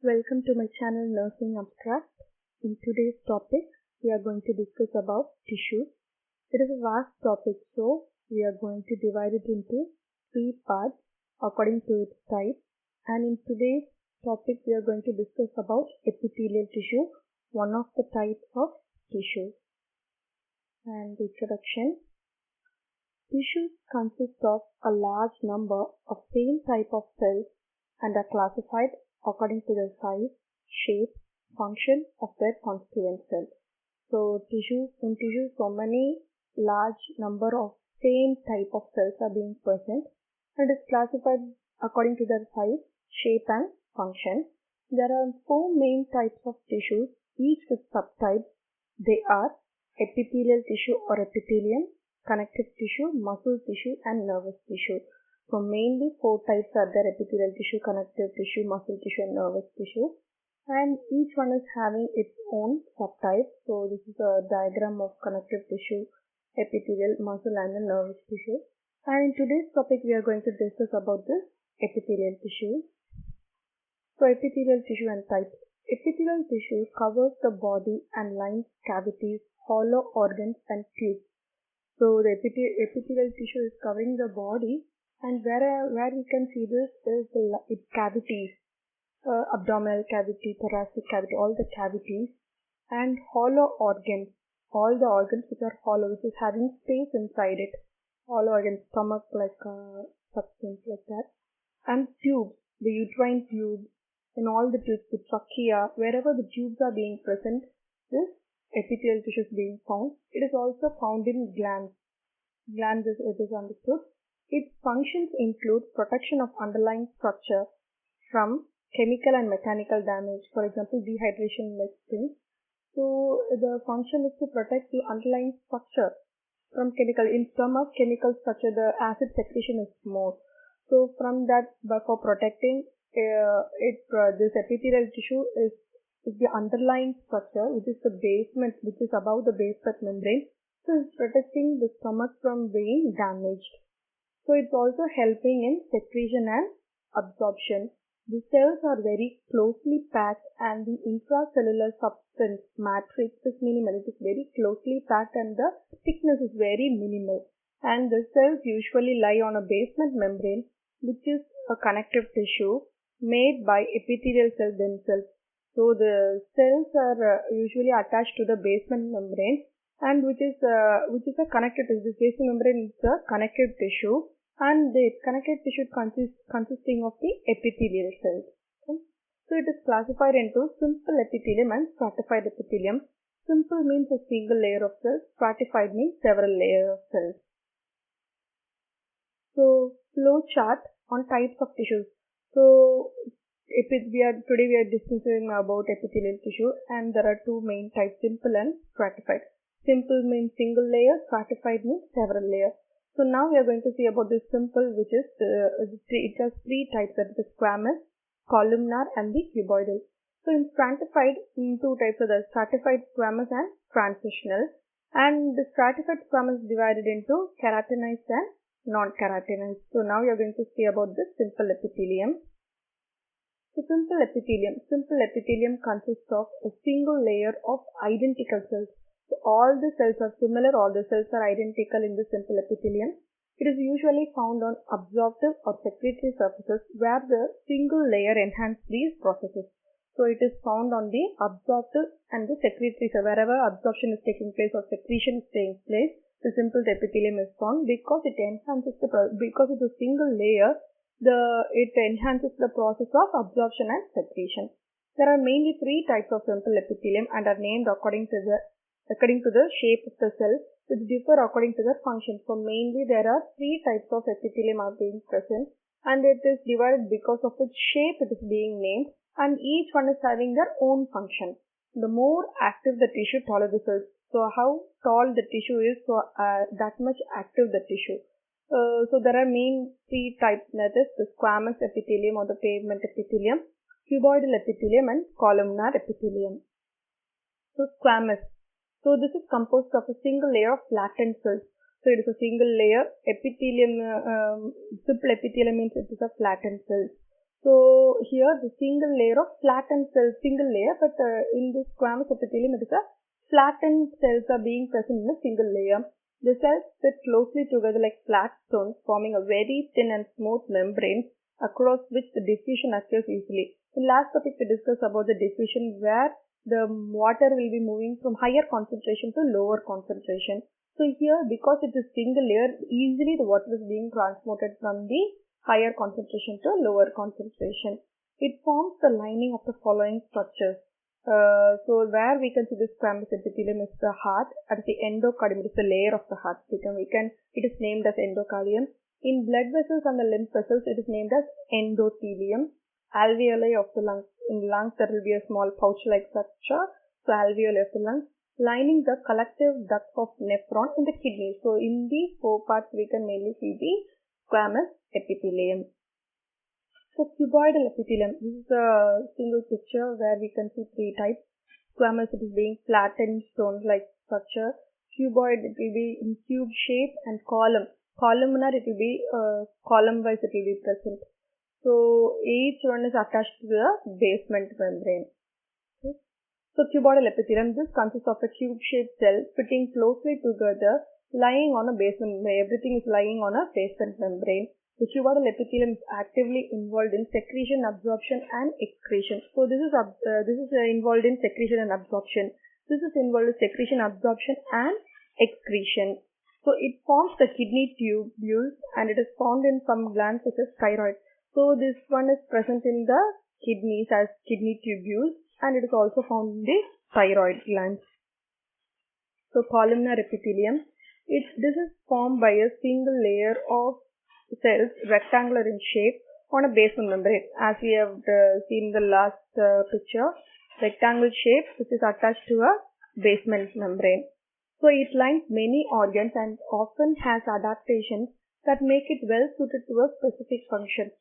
Welcome to my channel Nursing Abstract. In today's topic, we are going to discuss about tissues. It is a vast topic, so we are going to divide it into 3 parts according to its type. And in today's topic, we are going to discuss about epithelial tissue, one of the types of tissues. And introduction. Tissues consist of a large number of same type of cells and are classified according to their size, shape, function of their constituent cells. So in tissues, so many large number of same type of cells are being present and is classified according to their size, shape and function. There are 4 main types of tissues, each with subtypes. They are epithelial tissue or epithelium, connective tissue, muscle tissue and nervous tissue. So mainly 4 types are there: epithelial tissue, connective tissue, muscle tissue and nervous tissue. And each one is having its own subtype. So this is a diagram of connective tissue, epithelial, muscle and the nervous tissue. And in today's topic we are going to discuss about this epithelial tissue. So epithelial tissue and types. Epithelial tissue covers the body and lines cavities, hollow organs and tubes. So the epithelial tissue is covering the body, and where we can see this is its cavities, abdominal cavity, thoracic cavity, all the cavities, and hollow organs, all the organs which are hollow, which is having space inside it, hollow organs, stomach like substance like that, and tubes, the uterine tubes, in all the tubes, the trachea, wherever the tubes are being present, this epithelial tissue is being found. It is also found in glands. Glands it is understood. Its functions include protection of underlying structure from chemical and mechanical damage, for example, dehydration like things. So the function is to protect the underlying structure from chemical. In stomach, chemical structure, the acid secretion is more. So from that, for protecting this epithelial tissue is the underlying structure, which is the basement, which is above the basement membrane. So it's protecting the stomach from being damaged. So it's also helping in secretion and absorption. The cells are very closely packed and the intracellular substance matrix is minimal. It is very closely packed and the thickness is very minimal. And the cells usually lie on a basement membrane, which is a connective tissue made by epithelial cells themselves. So the cells are usually attached to the basement membrane, and which is a connective tissue. This basement membrane is a connective tissue, and the connective tissue consisting of the epithelial cells. Okay. So it is classified into simple epithelium and stratified epithelium. Simple means a single layer of cells. Stratified means several layers of cells. So flow chart on types of tissues. So today we are discussing about epithelial tissue, and there are 2 main types: simple and stratified. Simple means single layer, stratified means several layers. So now we are going to see about this simple, which is it has 3 types, that is the squamous, columnar and the cuboidal. So in stratified, 2 types are the stratified squamous and transitional. And the stratified squamous is divided into keratinized and non-keratinized. So now we are going to see about this simple epithelium. So simple epithelium consists of a single layer of identical cells. So all the cells are similar, all the cells are identical in the simple epithelium. It is usually found on absorptive or secretory surfaces where the single layer enhances these processes. So it is found on the absorptive and the secretory, so wherever absorption is taking place or secretion is taking place, the simple epithelium is found because it enhances because it is a single layer. It enhances the process of absorption and secretion. There are mainly 3 types of simple epithelium and are named according to the shape of the cell, which differ according to their function. So mainly there are 3 types of epithelium are being present, and it is divided because of its shape it is being named, and each one is having their own function. The more active the tissue, taller the cells. So how tall the tissue is, so that much active the tissue. So there are main 3 types, that is the squamous epithelium or the pavement epithelium, cuboidal epithelium and columnar epithelium. So squamous. So this is composed of a single layer of flattened cells. So it is a single layer epithelium. Simple epithelium means it is a flattened cells. So here the single layer of flattened cells, single layer, but in this squamous epithelium it is a flattened cells are being present in a single layer. The cells sit closely together like flat stones, forming a very thin and smooth membrane across which the diffusion occurs easily. In last topic we discussed about the diffusion, where the water will be moving from higher concentration to lower concentration. So here, because it is single layer, easily the water is being transmitted from the higher concentration to lower concentration. It forms the lining of the following structures. So where we can see this squamous epithelium is the heart, at the endocardium, it is the layer of the heart. It is named as endocardium. In blood vessels and the lymph vessels, it is named as endothelium. Alveoli of the lungs. In lungs, there will be a small pouch-like structure. So alveoli of the lungs, lining the collective duct of nephron in the kidney. So in these four parts, we can mainly see the squamous epithelium. So cuboidal epithelium, this is a single picture where we can see three types. Squamous, it is being flattened stone-like structure. Cuboid, it will be in cube shape, and column. Columnar, it will be column-wise, it will be present. So each one is attached to the basement membrane. Okay. So cuboidal epithelium, this consists of a cube-shaped cell fitting closely together, lying on a basement membrane. Everything is lying on a basement membrane. The cuboidal epithelium is actively involved in secretion, absorption, and excretion. So this is involved in secretion and absorption. This is involved in secretion, absorption, and excretion. So it forms the kidney tubules, and it is found in some glands such as thyroid. So this one is present in the kidneys as kidney tubules, and it is also found in the thyroid glands. So columnar epithelium, this is formed by a single layer of cells, rectangular in shape, on a basement membrane. As we have seen in the last picture, rectangle shape which is attached to a basement membrane. So it lines many organs and often has adaptations that make it well suited to a specific function.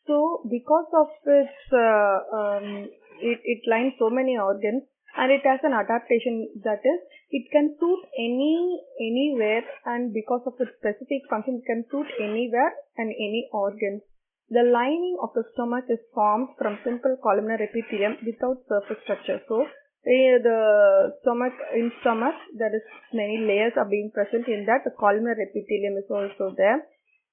So because of its it lines so many organs, and it has an adaptation, that is, it can suit anywhere, and because of its specific function, it can suit anywhere and any organ. The lining of the stomach is formed from simple columnar epithelium without surface structure. So the stomach, there is many layers are being present in that. The columnar epithelium is also there.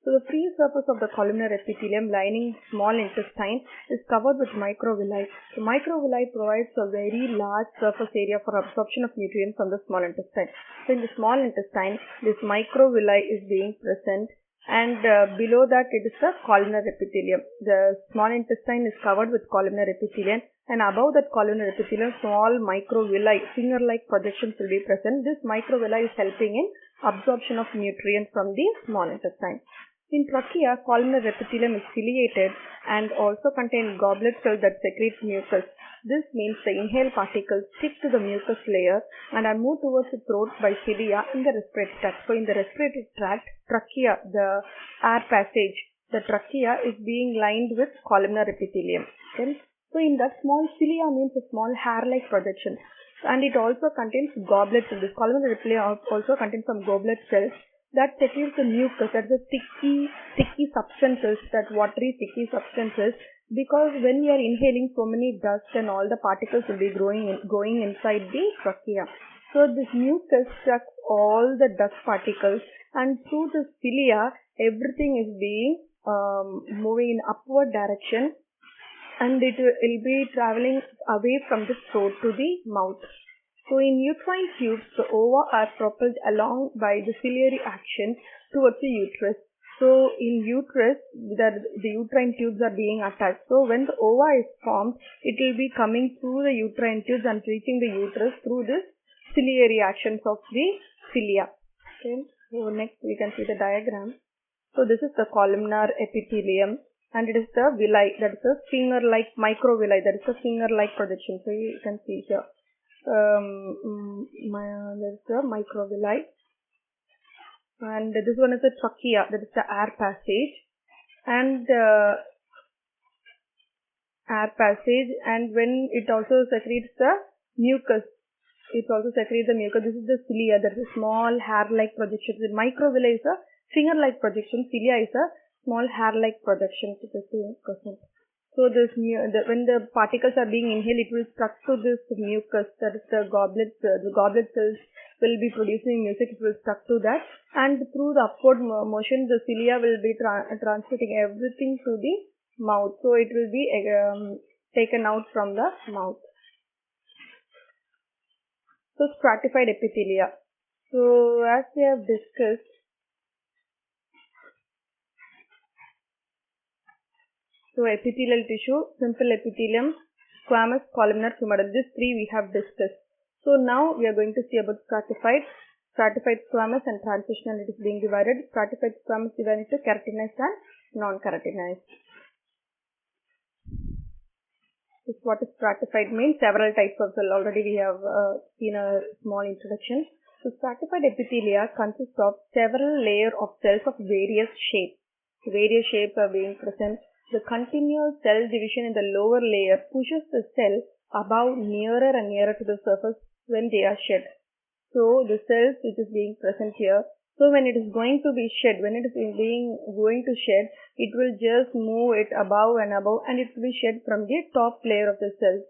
So the free surface of the columnar epithelium lining small intestine is covered with microvilli. The microvilli provides a very large surface area for absorption of nutrients from the small intestine. So in the small intestine, this microvilli is being present, and below that it is the columnar epithelium. The small intestine is covered with columnar epithelium, and above that columnar epithelium, small microvilli, finger-like projections will be present. This microvilli is helping in absorption of nutrients from the small intestine. In trachea, columnar epithelium is ciliated and also contain goblet cells that secrete mucus. This means the inhaled particles stick to the mucus layer and are moved towards the throat by cilia in the respiratory tract. So in the respiratory tract, trachea, the air passage, the trachea is being lined with columnar epithelium. Okay? So in that, small cilia means a small hair-like projection, and it also contains goblet cells. This columnar epithelium also contains some goblet cells that secretes the mucus, that is the sticky substances, that watery sticky substances, because when we are inhaling so many dust and all the particles will be going inside the trachea. So this mucus sucks all the dust particles, and through the cilia, everything is being moving in upward direction, and it will be traveling away from the throat to the mouth. So in uterine tubes, the ova are propelled along by the ciliary action towards the uterus. So in uterus, the uterine tubes are being attached. So when the ova is formed, it will be coming through the uterine tubes and reaching the uterus through this ciliary actions of the cilia. Okay. So next we can see the diagram. So this is the columnar epithelium, and it is the villi, that is the finger-like microvilli, that is the finger-like projection. So you can see here. There is the microvilli, and this one is the trachea, that is the air passage, and when it also secretes the mucus, this is the cilia, that is a small hair-like projection. The microvilli is a finger-like projection, cilia is a small hair-like projection to the same person. So when the particles are being inhaled, it will stuck to this mucus, that is the goblet. The goblet cells will be producing mucus. It will stuck to that, and through the upward motion, the cilia will be transmitting everything to the mouth. So it will be taken out from the mouth. So stratified epithelia. So as we have discussed, so epithelial tissue, simple epithelium, squamous, columnar, humoral. These three we have discussed. So now we are going to see about stratified squamous and transitional. It is being divided. Stratified squamous divided into keratinized and non-keratinized. This is what is stratified means. Several types of cell. Already we have seen a small introduction. So stratified epithelia consists of several layers of cells of various shapes. Various shapes are being present. The continuous cell division in the lower layer pushes the cell above nearer and nearer to the surface when they are shed. So the cells which is being present here, so when it is going to be shed, when it is going to shed, it will just move it above and above, and it will be shed from the top layer of the cells.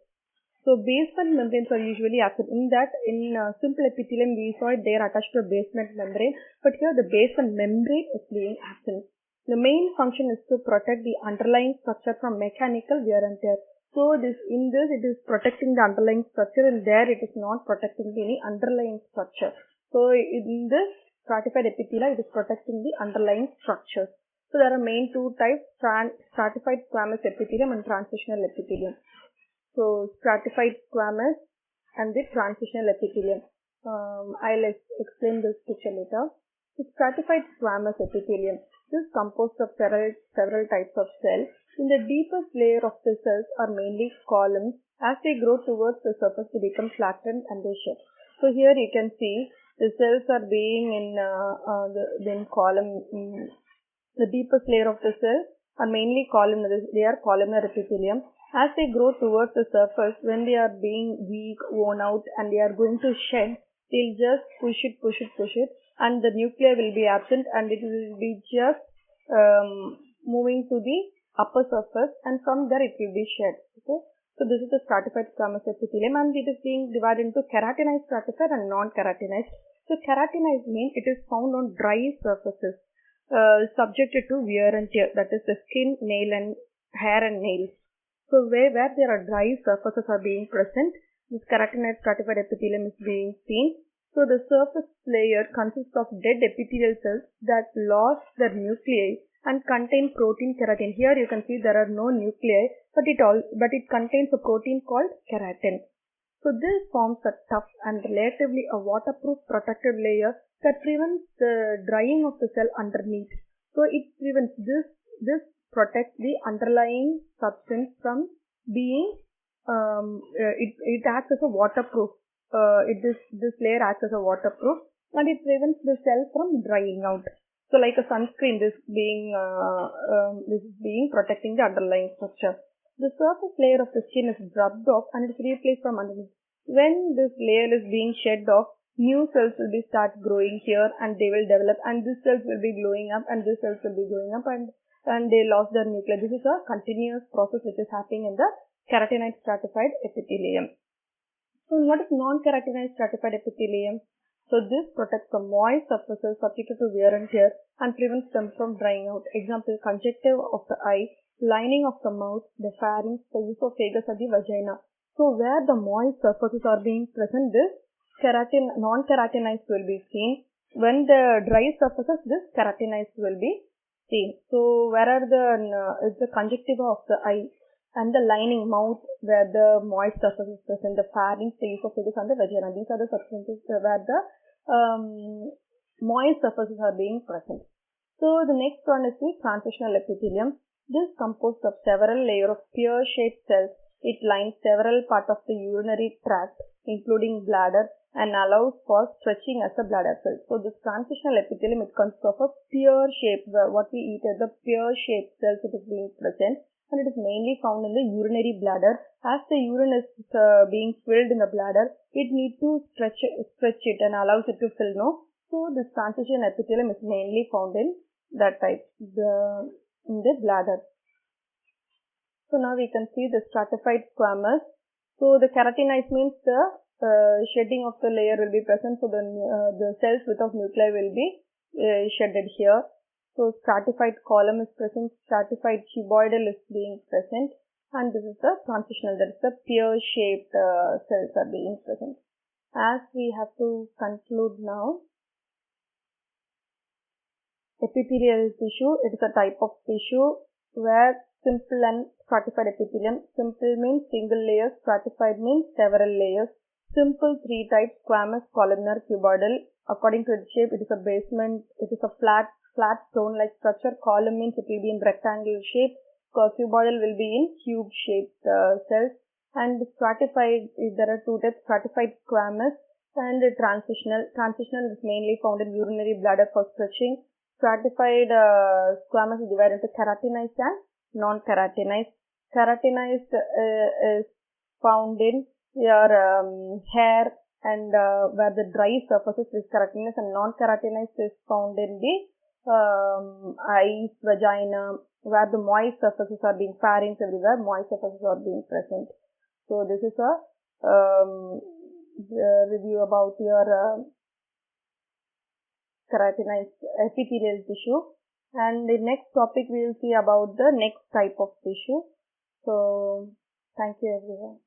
So basement membranes are usually absent. In simple epithelium we saw it, they are attached to a basement membrane, but here the basement membrane is being absent. The main function is to protect the underlying structure from mechanical wear and tear. So it is protecting the underlying structure, and there it is not protecting any underlying structure. So in this stratified epithelia, it is protecting the underlying structures. So there are main two types, stratified squamous epithelium and transitional epithelium. So stratified squamous and the transitional epithelium. I'll explain this picture later. So stratified squamous epithelium. This is composed of several types of cells. In the deepest layer of the cells are mainly columns. As they grow towards the surface, they become flattened and they shed. So here you can see the cells are being in column. The deepest layer of the cells are mainly columnar. They are columnar epithelium. As they grow towards the surface, when they are being weak, worn out, and they are going to shed, they'll just push it, and the nuclei will be absent, and it will be just moving to the upper surface, and from there it will be shed. Okay, so this is the stratified squamous epithelium, and it is being divided into keratinized, stratified, and non-keratinized. So keratinized means it is found on dry surfaces, subjected to wear and tear, that is the skin, nail, and hair and nails. So where there are dry surfaces are being present, this keratinized stratified epithelium is being seen. So the surface layer consists of dead epithelial cells that lost their nuclei and contain protein keratin. Here you can see there are no nuclei, but it contains a protein called keratin. So this forms a tough and relatively a waterproof protective layer that prevents the drying of the cell underneath. So it prevents this protects the underlying substance from being it acts as a waterproof. This layer acts as a waterproof, and it prevents the cell from drying out. So like a sunscreen, this is being protecting the underlying structure. The surface layer of the skin is rubbed off and it is replaced from underneath. When this layer is being shed off, new cells will start growing here, and they will develop, and these cells will be growing up, and these cells will be growing up, and they lost their nuclei. This is a continuous process which is happening in the keratinized stratified epithelium. So what is non-keratinized stratified epithelium? So this protects the moist surfaces subjected to wear and tear and prevents them from drying out. Example, conjunctiva of the eye, lining of the mouth, the pharynx, the esophagus, or the vagina. So where the moist surfaces are being present, this non-keratinized will be seen. When the dry surfaces, this keratinized will be seen. So where are the conjunctiva of the eye and the lining mouth, where the moist surface is present, the pharynx, the esophagus, and the vagina. These are the substances where the moist surfaces are being present. So the next one is the transitional epithelium. This is composed of several layers of pear-shaped cells. It lines several parts of the urinary tract, including bladder, and allows for stretching as a bladder cell. So this transitional epithelium, it consists of a pear-shaped, what we eat as the pear-shaped cells, it is being present, and it is mainly found in the urinary bladder. As the urine is being filled in the bladder, it needs to stretch it and allows it to fill. So this transition epithelium is mainly found in that type, in the bladder. So now we can see the stratified squamous. So the keratinized means the shedding of the layer will be present. So the cells without nuclei will be shedded here. So stratified column is present, stratified cuboidal is being present, and this is the transitional, that is the pear-shaped cells are being present. As we have to conclude now, epithelial tissue, it is a type of tissue where simple and stratified epithelium. Simple means single layer, stratified means several layers. Simple three types: squamous, columnar, cuboidal. According to its shape, it is a basement, it is a flat stone-like structure. Column means it will be in rectangular shape. Cuboidal will be in cube-shaped cells. And stratified, there are two types: stratified squamous and transitional. Transitional is mainly found in urinary bladder for stretching. Stratified squamous is divided into keratinized and non-keratinized. Keratinized is found in your hair and where the dry surfaces is keratinized, and non-keratinized is found in the eyes, vagina, where the moist surfaces are being, pharynx, everywhere moist surfaces are being present. So this is a review about your keratinized epithelial tissue, and the next topic we will see about the next type of tissue. So thank you everyone.